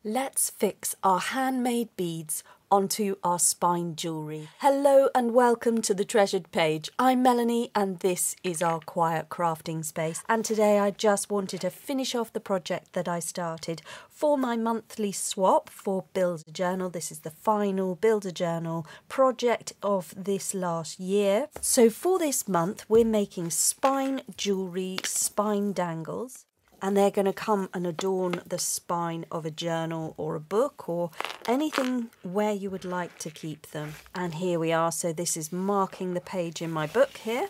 Let's fix our handmade beads onto our spine jewellery. Hello and welcome to the Treasured Page. I'm Melanie and this is our quiet crafting space. And today I just wanted to finish off the project that I started for my monthly swap for Build a Journal. This is the final Build a Journal project of this last year. So for this month we're making spine jewellery, spine dangles. And they're going to come and adorn the spine of a journal or a book or anything where you would like to keep them. And here we are. So this is marking the page in my book here.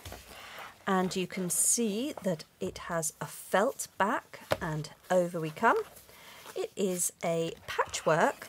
And you can see that it has a felt back and over we come. It is a patchwork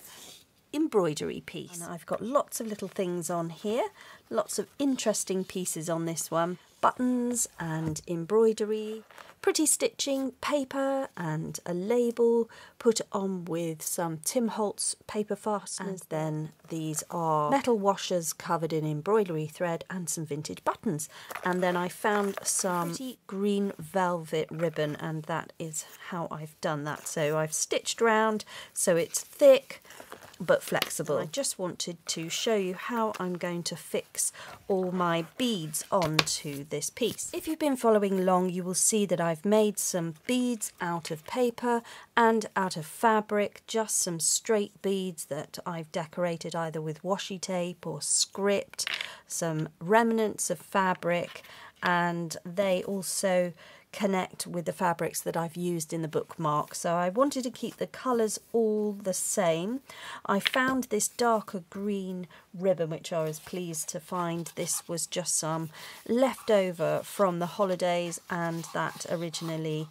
embroidery piece. And I've got lots of little things on here. Lots of interesting pieces on this one. Buttons and embroidery, pretty stitching, paper and a label put on with some Tim Holtz paper fasteners. And then these are metal washers covered in embroidery thread and some vintage buttons. And then I found some pretty green velvet ribbon and that is how I've done that. So I've stitched round so it's thick but flexible. I just wanted to show you how I'm going to fix all my beads onto this piece. If you've been following along, you will see that I've made some beads out of paper and out of fabric, just some straight beads that I've decorated either with washi tape or script, some remnants of fabric, and they also connect with the fabrics that I've used in the bookmark. So I wanted to keep the colours all the same. I found this darker green ribbon which I was pleased to find. This was just some leftover from the holidays and that originally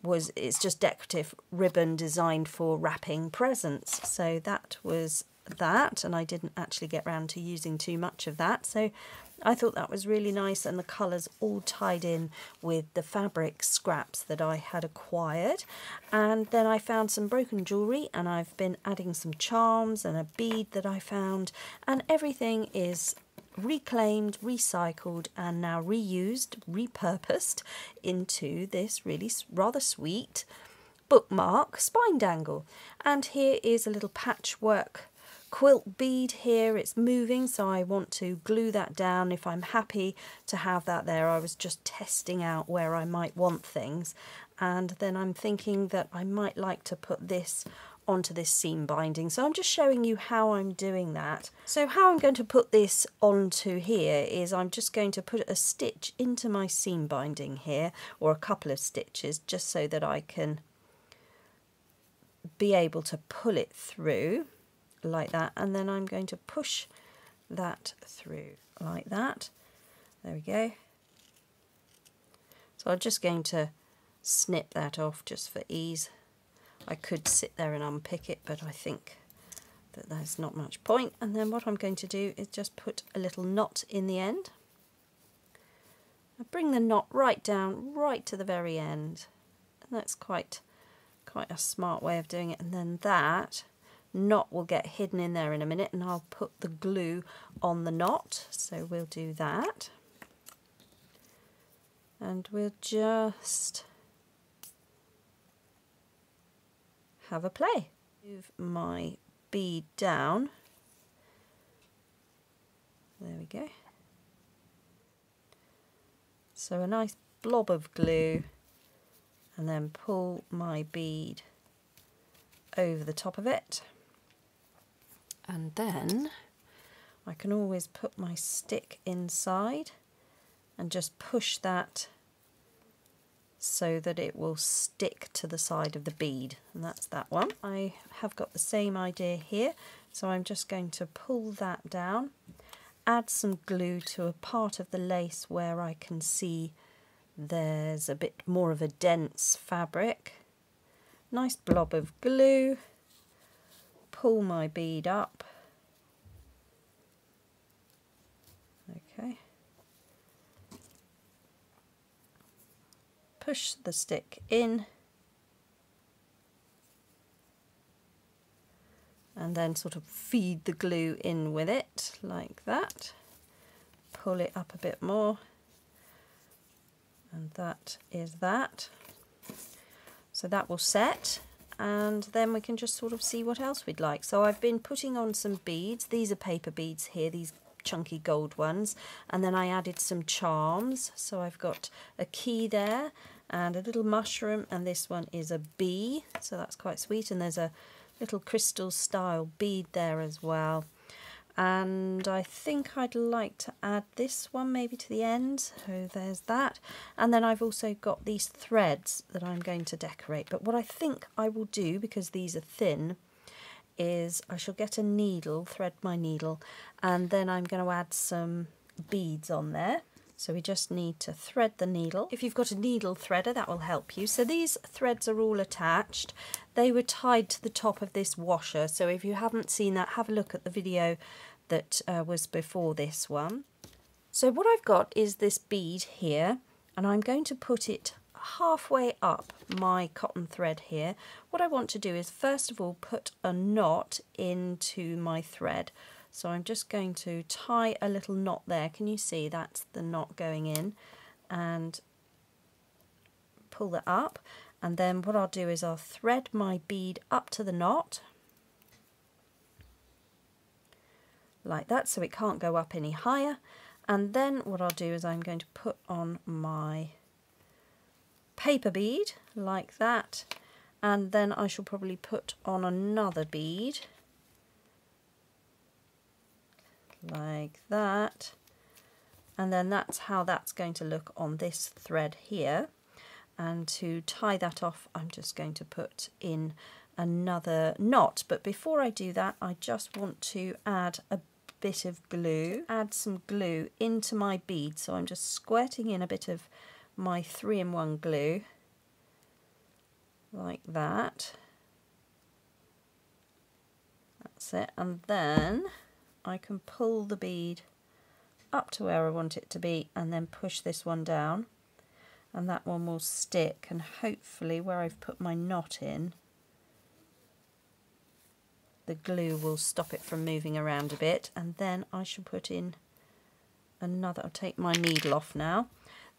it's just decorative ribbon designed for wrapping presents. So that was that, and I didn't actually get round to using too much of that. So I thought that was really nice and the colours all tied in with the fabric scraps that I had acquired. And then I found some broken jewellery and I've been adding some charms and a bead that I found, and everything is reclaimed, recycled and now reused, repurposed into this really rather sweet bookmark spine dangle. And here is a little patchwork quilt bead here. It's moving, so I want to glue that down if I'm happy to have that there. I was just testing out where I might want things, and then I'm thinking that I might like to put this onto this seam binding, so I'm just showing you how I'm doing that. So how I'm going to put this onto here is I'm just going to put a stitch into my seam binding here, or a couple of stitches, just so that I can be able to pull it through like that, and then I'm going to push that through like that. There we go. So I'm just going to snip that off just for ease. I could sit there and unpick it, but I think that there's not much point. And then what I'm going to do is just put a little knot in the end. I bring the knot right down, right to the very end. And that's quite a smart way of doing it. And then that knot will get hidden in there in a minute, and I'll put the glue on the knot. So we'll do that, and we'll just have a play. Move my bead down. There we go. So a nice blob of glue, and then pull my bead over the top of it. And then I can always put my stick inside and just push that so that it will stick to the side of the bead, and that's that one. I have got the same idea here, so I'm just going to pull that down, add some glue to a part of the lace where I can see there's a bit more of a dense fabric. Nice blob of glue. Pull my bead up. Okay. Push the stick in. And then sort of feed the glue in with it like that. Pull it up a bit more. And that is that. So that will set, and then we can just sort of see what else we'd like. So I've been putting on some beads. These are paper beads here, these chunky gold ones, and then I added some charms. So I've got a key there and a little mushroom, and this one is a bee, so that's quite sweet, and there's a little crystal style bead there as well. And I think I'd like to add this one maybe to the end, so there's that. And then I've also got these threads that I'm going to decorate. But what I think I will do, because these are thin, is I shall get a needle, thread my needle, and then I'm going to add some beads on there. So we just need to thread the needle. If you've got a needle threader, that will help you. So these threads are all attached. They were tied to the top of this washer. So if you haven't seen that, have a look at the video that was before this one. So what I've got is this bead here, and I'm going to put it halfway up my cotton thread here. What I want to do is first of all put a knot into my thread. So I'm just going to tie a little knot there. Can you see that's the knot going in? And pull that up. And then what I'll do is I'll thread my bead up to the knot. Like that, so it can't go up any higher. And then what I'll do is I'm going to put on my paper bead like that. And then I shall probably put on another bead. Like that, and then that's how that's going to look on this thread here. And to tie that off, I'm just going to put in another knot. But before I do that, I just want to add a bit of glue, add some glue into my bead. So I'm just squirting in a bit of my 3-in-1 glue like that. That's it. And then I can pull the bead up to where I want it to be and then push this one down, and that one will stick, and hopefully where I've put my knot in, the glue will stop it from moving around a bit. And then I shall put in another, I'll take my needle off now,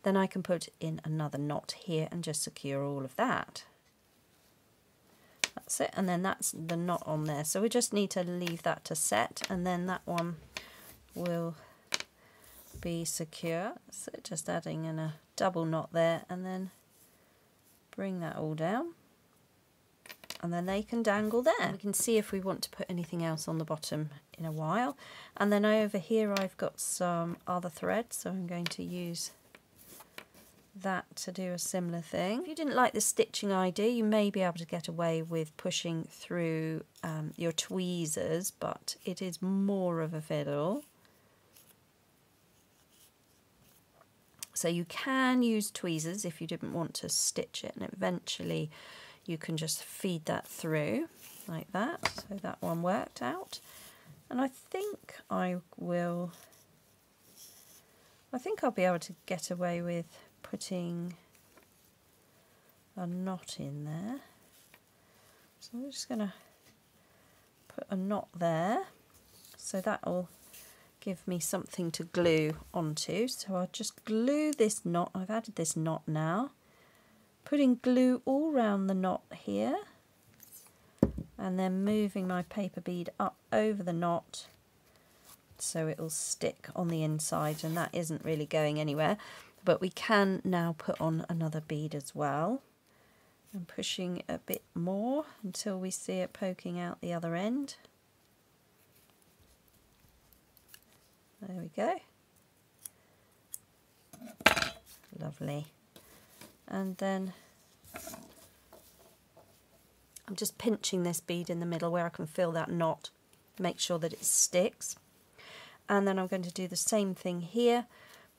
then I can put in another knot here and just secure all of that. That's it, and then that's the knot on there. So we just need to leave that to set, and then that one will be secure. So just adding in a double knot there, and then bring that all down, and then they can dangle there. And we can see if we want to put anything else on the bottom in a while. And then over here I've got some other thread, so I'm going to use that to do a similar thing. If you didn't like the stitching idea, you may be able to get away with pushing through your tweezers, but it is more of a fiddle. So you can use tweezers if you didn't want to stitch it, and eventually you can just feed that through like that. So that one worked out, and I think I'll be able to get away with putting a knot in there. So I'm just going to put a knot there, so that will give me something to glue onto. So I'll just glue this knot. I've added this knot now, putting glue all around the knot here, and then moving my paper bead up over the knot so it will stick on the inside, and that isn't really going anywhere. But we can now put on another bead as well, and pushing a bit more until we see it poking out the other end. There we go. Lovely. And then I'm just pinching this bead in the middle where I can feel that knot, make sure that it sticks. And then I'm going to do the same thing here,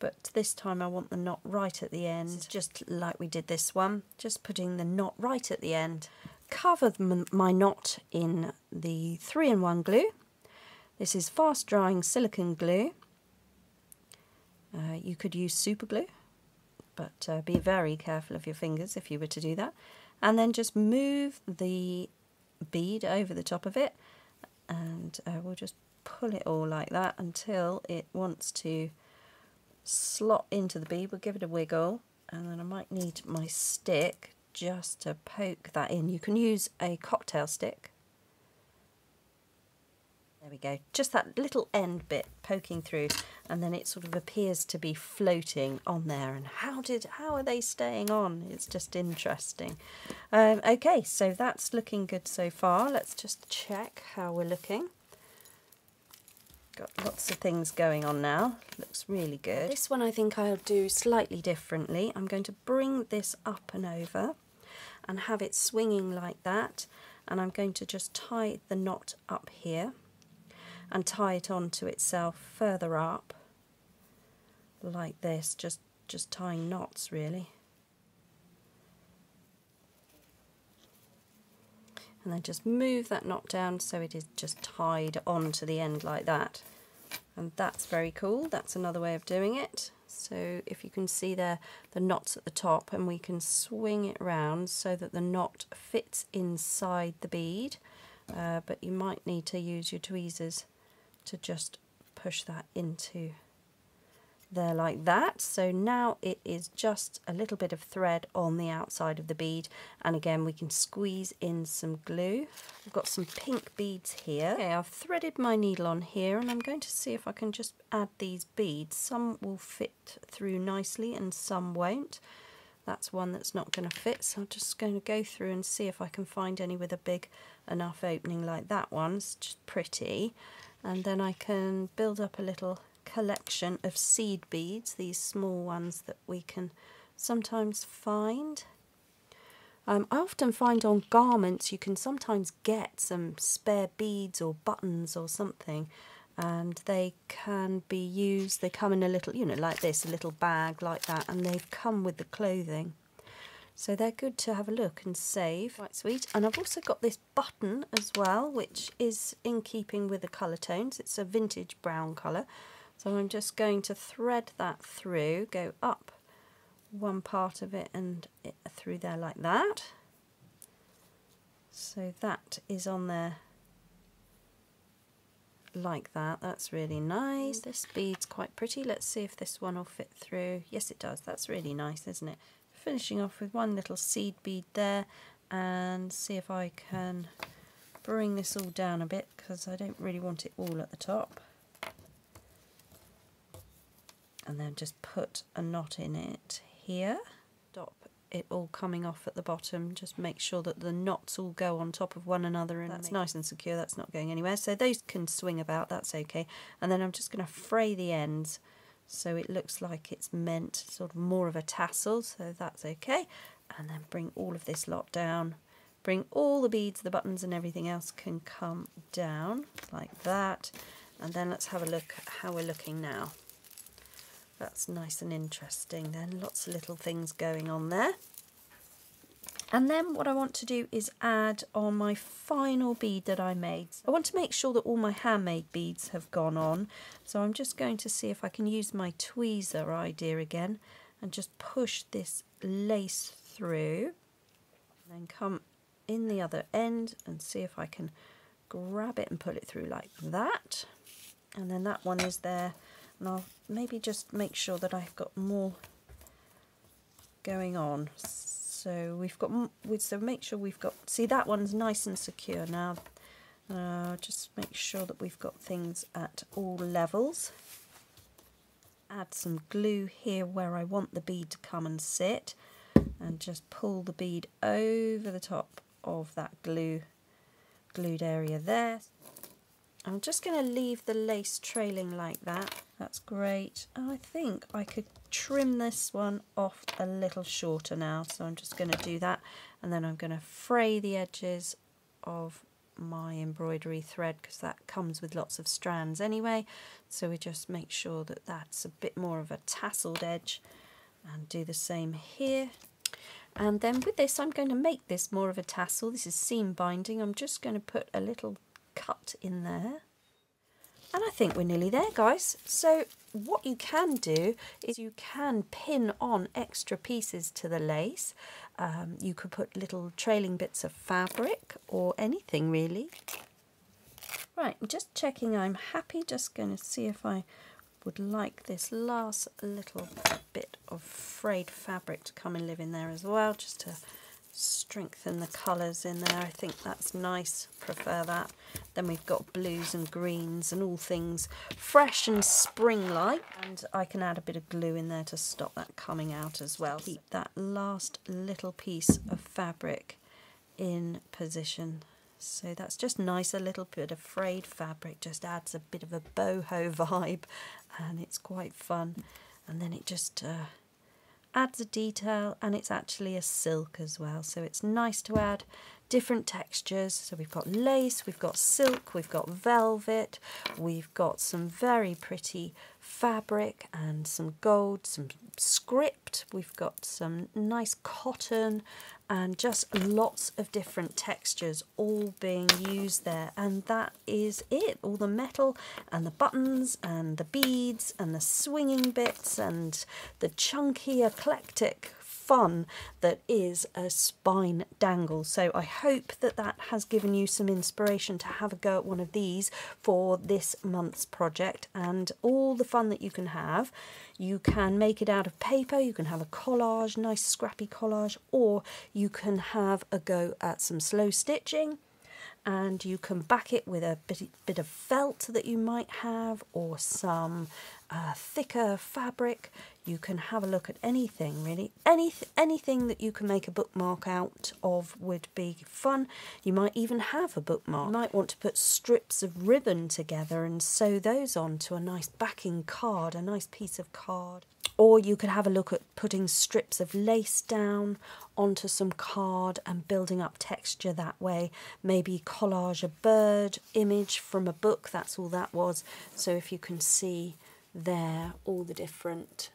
but this time I want the knot right at the end, just like we did this one, just putting the knot right at the end. Cover my knot in the 3-in-1 glue. This is fast drying silicone glue. You could use super glue, but be very careful of your fingers if you were to do that. And then just move the bead over the top of it, and we'll just pull it all like that until it wants to slot into the bead. We'll give it a wiggle, and then I might need my stick just to poke that in. You can use a cocktail stick. There we go, just that little end bit poking through, and then it sort of appears to be floating on there. And how are they staying on? It's just interesting. Okay, so that's looking good so far. Let's just check how we're looking. Got lots of things going on now. Looks really good. This one I think I'll do slightly differently. I'm going to bring this up and over and have it swinging like that, and I'm going to just tie the knot up here and tie it onto itself further up like this, just tying knots really. And then just move that knot down so it is just tied onto the end like that. And that's very cool. That's another way of doing it. So if you can see there, the knot's at the top, and we can swing it round so that the knot fits inside the bead, but you might need to use your tweezers to just push that into there like that. So now it is just a little bit of thread on the outside of the bead, and again we can squeeze in some glue. I've got some pink beads here. Okay, I've threaded my needle on here, and I'm going to see if I can just add these beads. Some will fit through nicely and some won't. That's one that's not going to fit, so I'm just going to go through and see if I can find any with a big enough opening like that one. It's just pretty. And then I can build up a little collection of seed beads, these small ones that we can sometimes find. I often find on garments you can sometimes get some spare beads or buttons or something, and they can be used. They come in a little, you know, like this, a little bag like that, and they've come with the clothing. So they're good to have a look and save. Quite sweet. And I've also got this button as well, which is in keeping with the colour tones. It's a vintage brown colour. So I'm just going to thread that through, go up one part of it and through there like that. So that is on there like that. That's really nice. This bead's quite pretty. Let's see if this one will fit through. Yes, it does. That's really nice, isn't it? Finishing off with one little seed bead there, and see if I can bring this all down a bit, because I don't really want it all at the top. And then just put a knot in it here. Stop it all coming off at the bottom. Just make sure that the knots all go on top of one another, and that's nice and secure. That's not going anywhere. So those can swing about, that's okay. And then I'm just going to fray the ends so it looks like it's meant sort of more of a tassel, so that's okay. And then bring all of this lot down. Bring all the beads, the buttons and everything else can come down like that. And then let's have a look at how we're looking now. That's nice and interesting then, lots of little things going on there. And then what I want to do is add on my final bead that I made. I want to make sure that all my handmade beads have gone on, so I'm just going to see if I can use my tweezer idea again and just push this lace through, and then come in the other end and see if I can grab it and pull it through like that. And then that one is there, and I'll maybe just make sure that I've got more going on. So we've got, so make sure we've got, see that one's nice and secure now. Just make sure that we've got things at all levels. Add some glue here where I want the bead to come and sit, and just pull the bead over the top of that glued area there. I'm just going to leave the lace trailing like that. That's great. I think I could trim this one off a little shorter now, so I'm just going to do that, and then I'm going to fray the edges of my embroidery thread, because that comes with lots of strands anyway, so we just make sure that that's a bit more of a tasseled edge, and do the same here. And then with this, I'm going to make this more of a tassel. This is seam binding. I'm just going to put a little cut in there, and I think we're nearly there, guys. So what you can do is you can pin on extra pieces to the lace. You could put little trailing bits of fabric or anything really. Right, I'm just checking I'm happy. Just going to see if I would like this last little bit of frayed fabric to come and live in there as well, just to strengthen the colours in there. I think that's nice, prefer that. Then we've got blues and greens and all things fresh and spring-like. And I can add a bit of glue in there to stop that coming out as well. Keep that last little piece of fabric in position. So that's just nice, a little bit of frayed fabric, just adds a bit of a boho vibe, and it's quite fun. And then it just adds a detail, and it's actually a silk as well, so it's nice to add different textures. So we've got lace, we've got silk, we've got velvet, we've got some very pretty fabric and some gold, some script, we've got some nice cotton, and just lots of different textures all being used there. And that is it, all the metal and the buttons and the beads and the swinging bits and the chunky eclectic fun that is a spine dangle. So I hope that that has given you some inspiration to have a go at one of these for this month's project, and all the fun that you can have. You can make it out of paper, you can have a collage, nice scrappy collage, or you can have a go at some slow stitching, and you can back it with a bit of felt that you might have, or some thicker fabric. You can have a look at anything really. Anything that you can make a bookmark out of would be fun. You might even have a bookmark. You might want to put strips of ribbon together and sew those onto a nice backing card, a nice piece of card. Or you could have a look at putting strips of lace down onto some card and building up texture that way. Maybe collage a bird image from a book, that's all that was. So if you can see there all the different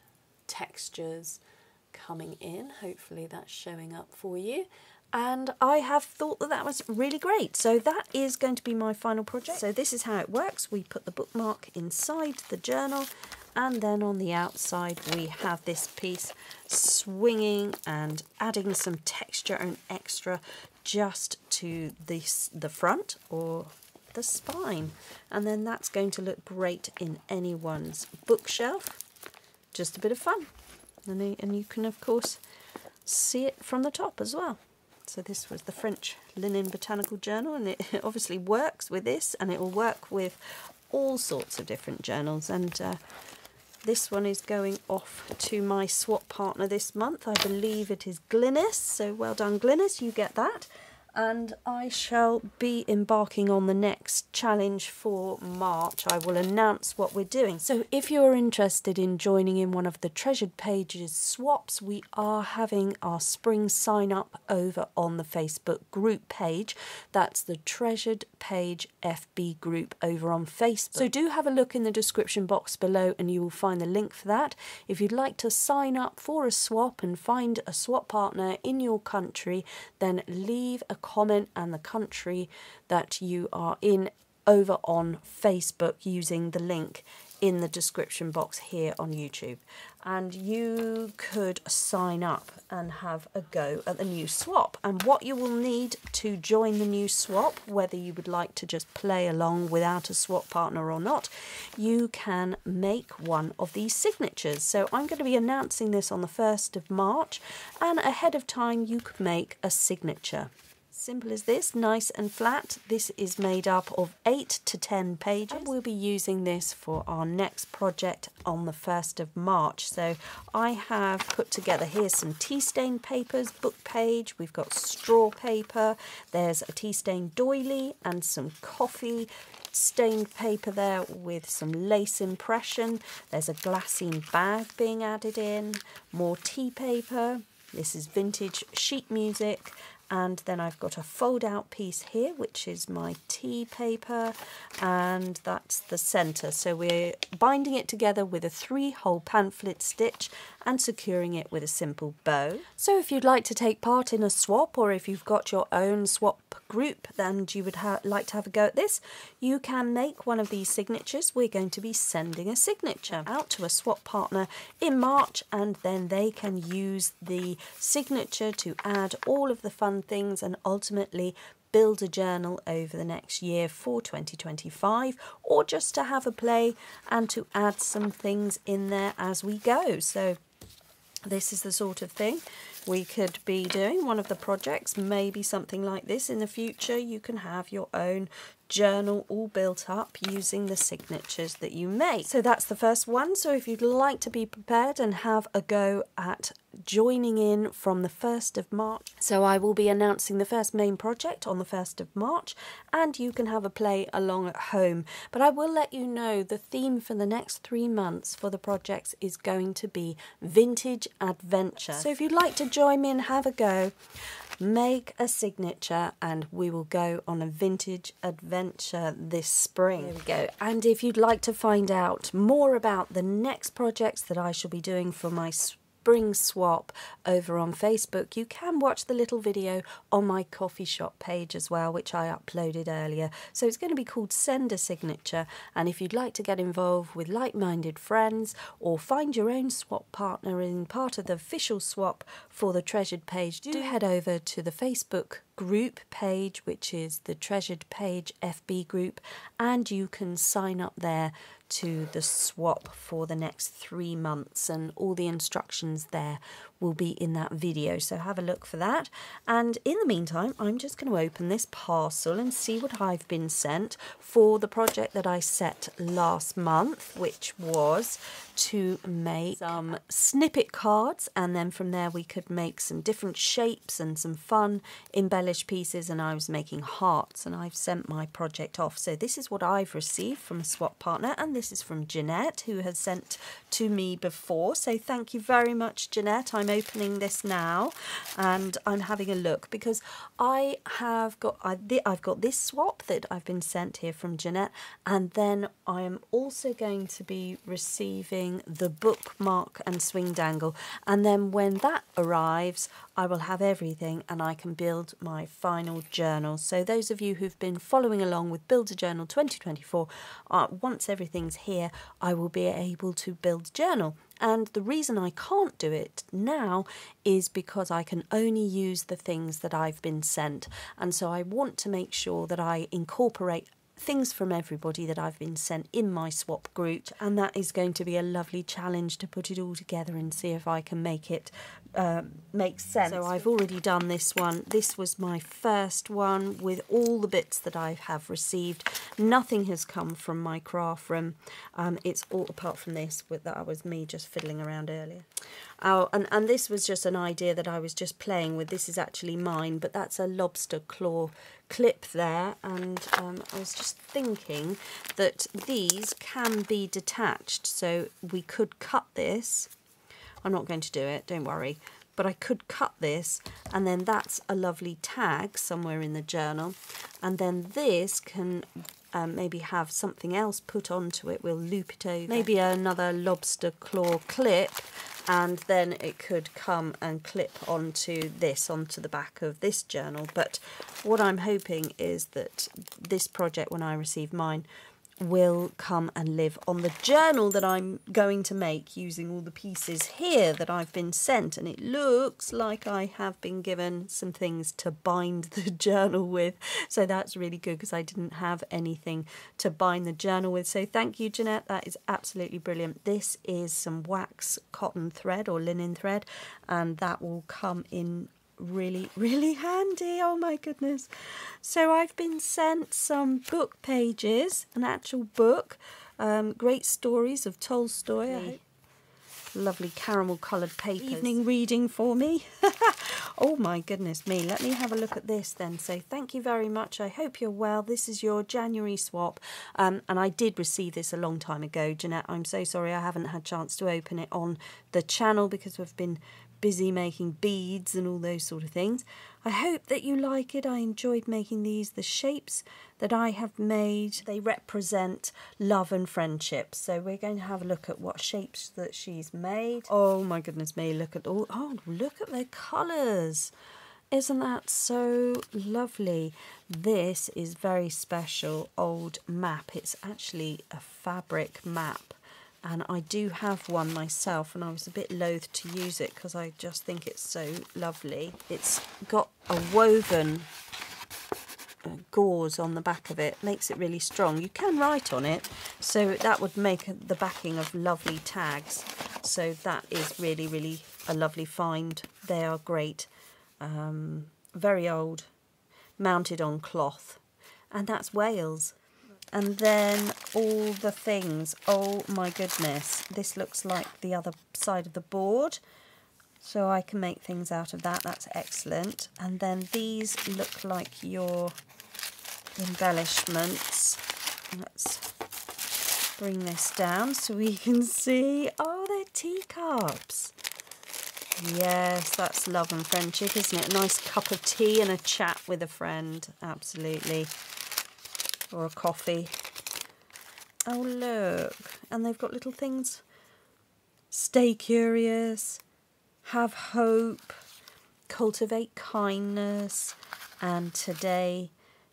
textures coming in, hopefully that's showing up for you. And I have thought that that was really great. So that is going to be my final project. So this is how it works. We put the bookmark inside the journal, and then on the outside we have this piece swinging and adding some texture and extra just to the front or the spine. And then that's going to look great in anyone's bookshelf. Just a bit of fun. And you can of course see it from the top as well. So this was the French Linen Botanical Journal, and it obviously works with this, and it will work with all sorts of different journals. And this one is going off to my swap partner this month. I believe it is Glynis, so well done Glynis, you get that. And I shall be embarking on the next challenge for March. I will announce what we're doing. So if you're interested in joining in one of the Treasured Pages swaps, we are having our spring sign up over on the Facebook group page. That's the Treasured Page FB group over on Facebook. So do have a look in the description box below and you will find the link for that. If you'd like to sign up for a swap and find a swap partner in your country, then leave a comment and the country that you are in over on Facebook using the link in the description box here on YouTube, and you could sign up and have a go at the new swap. And what you will need to join the new swap, whether you would like to just play along without a swap partner or not, you can make one of these signatures. So I'm going to be announcing this on the 1st of March, and ahead of time you could make a signature. Simple as this, nice and flat. This is made up of 8 to 10 pages. And we'll be using this for our next project on the 1st of March. So I have put together here some tea stain papers, book page. We've got straw paper. There's a tea stain doily and some coffee stained paper there with some lace impression. There's a glassine bag being added in, more tea paper. This is vintage sheet music. And then I've got a fold out piece here, which is my tea paper, and that's the centre. So we're binding it together with a 3-hole pamphlet stitch and securing it with a simple bow. So if you'd like to take part in a swap, or if you've got your own swap group and you would like to have a go at this, you can make one of these signatures. We're going to be sending a signature out to a swap partner in March, and then they can use the signature to add all of the fun things and ultimately build a journal over the next year for 2025, or just to have a play and to add some things in there as we go. So this is the sort of thing we could be doing one of the projects, maybe something like this in the future. You can have your own journal all built up using the signatures that you make. So that's the first one. So if you'd like to be prepared and have a go at joining in from the 1st of March. So I will be announcing the first main project on the 1st of March, and you can have a play along at home. But I will let you know the theme for the next 3 months for the projects is going to be vintage adventure. So if you'd like to join me and have a go, make a signature and we will go on a vintage adventure this spring. There we go. And if you'd like to find out more about the next projects that I shall be doing for my spring swap over on Facebook, you can watch the little video on my coffee shop page as well, which I uploaded earlier. So it's going to be called Send a Signature, and if you'd like to get involved with like-minded friends or find your own swap partner in part of the official swap for the Treasured page, do head over to the Facebook group page, which is the Treasured Page FB group, and you can sign up there to the swap for the next 3 months, and all the instructions there will be in that video, so have a look for that. And in the meantime, I'm just going to open this parcel and see what I've been sent for the project that I set last month, which was to make some snippet cards, and then from there we could make some different shapes and some fun embellished pieces, and I was making hearts, and I've sent my project off. So this is what I've received from a swap partner, and this is from Jeanette, who has sent to me before. So thank you very much, Jeanette. I'm opening this now and I'm having a look because I've got this swap that I've been sent here from Jeanette, and then I am also going to be receiving the bookmark and swing dangle, and then when that arrives I will have everything and I can build my final journal. So those of you who've been following along with Build a Journal 2024, once everything's here I will be able to build a journal. And the reason I can't do it now is because I can only use the things that I've been sent, and so I want to make sure that I incorporate things from everybody that I've been sent in my swap group, and that is going to be a lovely challenge to put it all together and see if I can make it make sense. So I've already done this one. This was my first one with all the bits that I have received. Nothing has come from my craft room. It's all apart from this, that was me just fiddling around earlier. Oh, and this was just an idea that I was just playing with. This is actually mine, but that's a lobster claw clip there, and I was just thinking that these can be detached, so we could cut this. I'm not going to do it, don't worry, but I could cut this, and then that's a lovely tag somewhere in the journal, and then this can maybe have something else put onto it. We'll loop it over, maybe another lobster claw clip, and then it could come and clip onto the back of this journal. But what I'm hoping is that this project, when I receive mine, will come and live on the journal that I'm going to make using all the pieces here that I've been sent. And it looks like I have been given some things to bind the journal with, so that's really good because I didn't have anything to bind the journal with. So thank you, Jeanette, that is absolutely brilliant. This is some wax cotton thread or linen thread, and that will come in really, really handy. Oh my goodness. So I've been sent some book pages, an actual book, great stories of Tolstoy. Lovely caramel coloured paper. Evening reading for me. Oh my goodness me. Let me have a look at this then. So thank you very much. I hope you're well. This is your January swap, and I did receive this a long time ago, Jeanette. I'm so sorry I haven't had a chance to open it on the channel because we've been busy making beads and all those sort of things. I hope that you like it. I enjoyed making these. The shapes that I have made, they represent love and friendship. So we're going to have a look at what shapes that she's made. Oh my goodness me, look at all, oh, look at their colours. Isn't that so lovely? This is very special old map. It's actually a fabric map, and I do have one myself, and I was a bit loath to use it because I just think it's so lovely. It's got a woven gauze on the back of it, makes it really strong. You can write on it, so that would make the backing of lovely tags. So that is really, really a lovely find. They are great. Very old, mounted on cloth. And that's Wales. And then all the things. Oh my goodness. This looks like the other side of the board. So I can make things out of that. That's excellent. And then these look like your embellishments. Let's bring this down so we can see. Oh, they're teacups. Yes, that's love and friendship, isn't it? A nice cup of tea and a chat with a friend. Absolutely. Or a coffee. Oh, look. And they've got little things. Stay curious. Have hope. Cultivate kindness. And today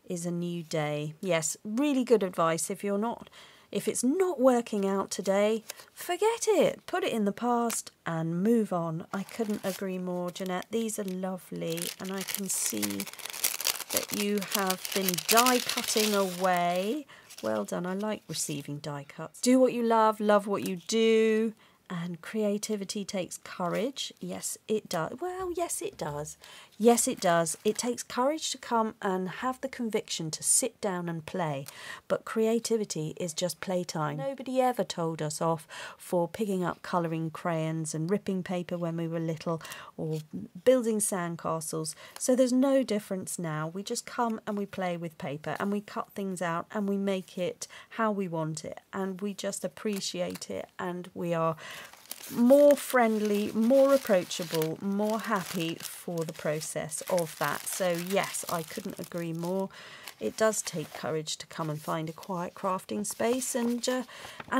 is a new day. Yes, really good advice. If it's not working out today, forget it. Put it in the past and move on. I couldn't agree more, Jeanette. These are lovely, and I can see that you have been die cutting away. Well done. I like receiving die cuts. Do what you love what you do. And creativity takes courage. Yes, it does. Well, yes, it does. Yes, it does. It takes courage to come and have the conviction to sit down and play. But creativity is just playtime. Nobody ever told us off for picking up colouring crayons and ripping paper when we were little, or building sandcastles. So there's no difference now. We just come and we play with paper and we cut things out and we make it how we want it. And we just appreciate it, and we are more friendly, more approachable, more happy for the process of that. So yes, I couldn't agree more. It does take courage to come and find a quiet crafting space, and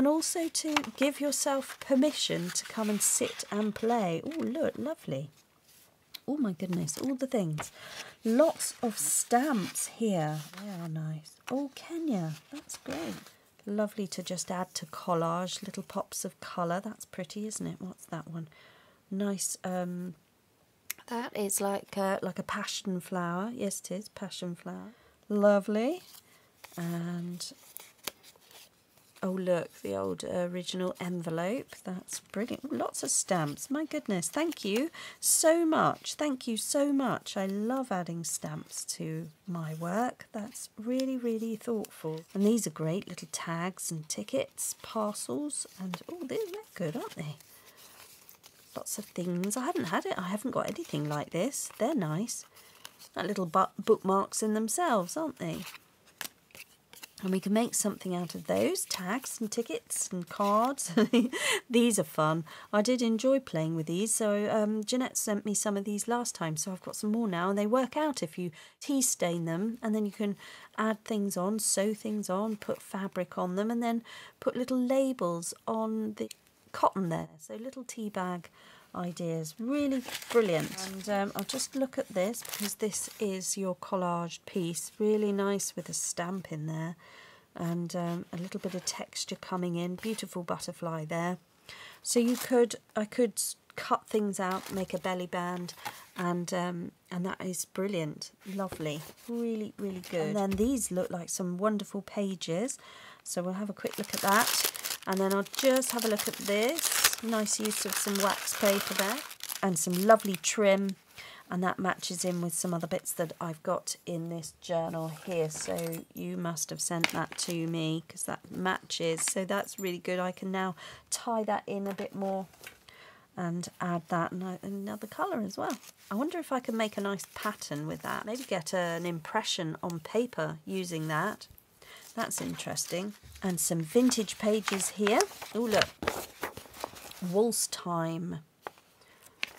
also to give yourself permission to come and sit and play. Oh, look, lovely. Oh my goodness, all the things. Lots of stamps here. They are nice. Oh, Kenya, that's great. Lovely to just add to collage, little pops of colour. That's pretty, isn't it? What's that one? Nice. That is like a passion flower. Yes, it is passion flower. Lovely. And oh, look, the old original envelope. That's brilliant. Ooh, lots of stamps. My goodness, thank you so much. Thank you so much. I love adding stamps to my work. That's really, really thoughtful. And these are great little tags and tickets, parcels, and oh, they're good, aren't they? Lots of things. I haven't got anything like this. They're nice. That little bookmarks in themselves, aren't they? And we can make something out of those, tags and tickets and cards. These are fun. I did enjoy playing with these. So Jeanette sent me some of these last time, so I've got some more now. And they work out if you tea stain them, and then you can add things on, sew things on, put fabric on them, and then put little labels on the cotton there. So little tea bag ideas. Really brilliant. And I'll just look at this, because this is your collage piece. Really nice with a stamp in there, and a little bit of texture coming in. Beautiful butterfly there. So I could cut things out, make a belly band, and that is brilliant. Lovely. Really, really good. And then these look like some wonderful pages. So we'll have a quick look at that. And then I'll just have a look at this. Nice use of some wax paper there, and some lovely trim, and that matches in with some other bits that I've got in this journal here. So you must have sent that to me, because that matches. So that's really good. I can now tie that in a bit more and add that in another colour as well. I wonder if I can make a nice pattern with that. Maybe get an impression on paper using that. That's interesting. And some vintage pages here. Oh, look. Waltz time.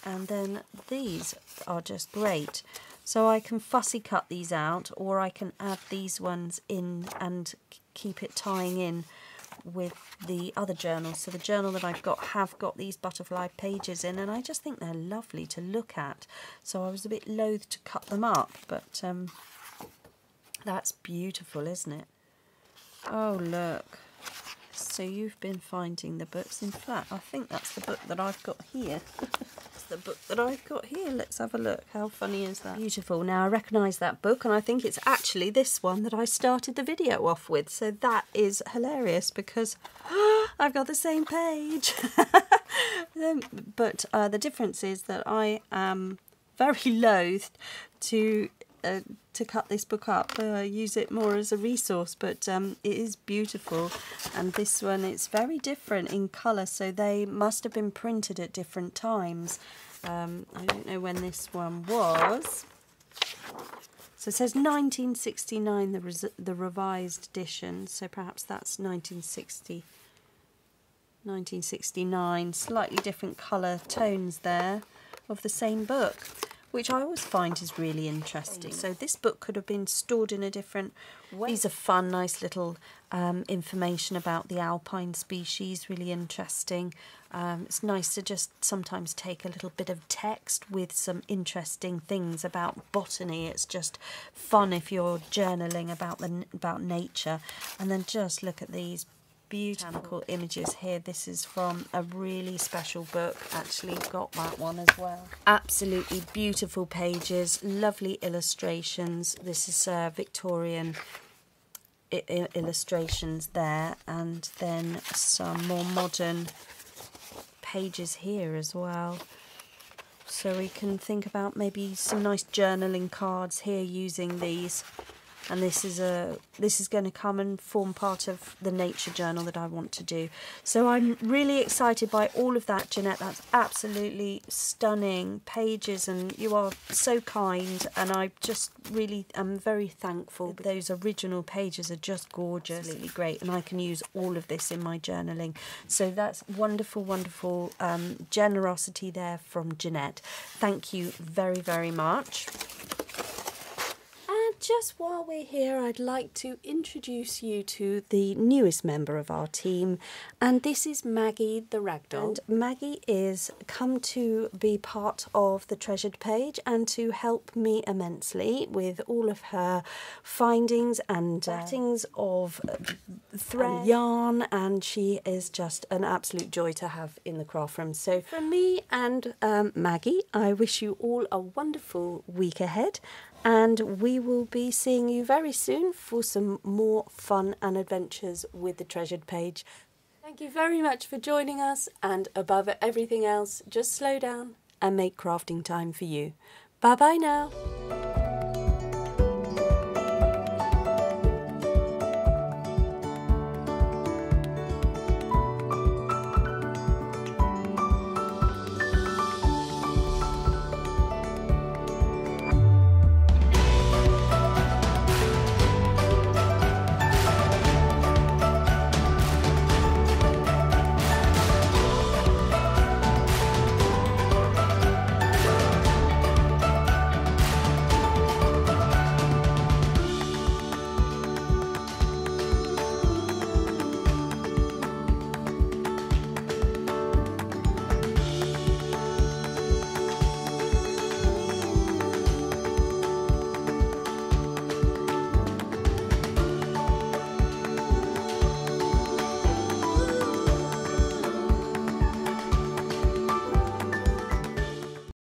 And then these are just great. So I can fussy cut these out, or I can add these ones in and keep it tying in with the other journals. So the journal that I've got have got these butterfly pages in, and I just think they're lovely to look at. So I was a bit loath to cut them up, but that's beautiful, isn't it? Oh, look. So you've been finding the books. In fact, I think that's the book that I've got here. It's the book that I've got here. Let's have a look. How funny is that? Beautiful. Now, I recognise that book, and I think it's actually this one that I started the video off with. So that is hilarious, because I've got the same page. But the difference is that I am very loath to cut this book up, use it more as a resource, but it is beautiful. And this one, it's very different in colour, so they must have been printed at different times. I don't know when this one was. So it says 1969, the revised edition, so perhaps that's 1969, slightly different colour tones there of the same book, which I always find is really interesting. So this book could have been stored in a different way. These are fun, nice little information about the alpine species, really interesting. It's nice to just sometimes take a little bit of text with some interesting things about botany. It's just fun if you're journaling about nature. And then just look at these beautiful images here. This is from a really special book. Actually got that one as well. Absolutely beautiful pages, lovely illustrations. This is Victorian illustrations there, and then some more modern pages here as well. So we can think about maybe some nice journaling cards here using these. And this is going to come and form part of the nature journal that I want to do. So I'm really excited by all of that, Jeanette. That's absolutely stunning pages, and you are so kind. And I just really am very thankful. Those original pages are just gorgeous, absolutely great, and I can use all of this in my journaling. So that's wonderful, wonderful generosity there from Jeanette. Thank you very, very much. Just while we're here, I'd like to introduce you to the newest member of our team, and this is Maggie the Ragdoll. And Maggie is come to be part of the Treasured Page and to help me immensely with all of her findings and settings of thread and yarn, and she is just an absolute joy to have in the craft room. So from me and Maggie, I wish you all a wonderful week ahead. And we will be seeing you very soon for some more fun and adventures with the Treasured Page. Thank you very much for joining us, and above everything else, just slow down and make crafting time for you. Bye bye now.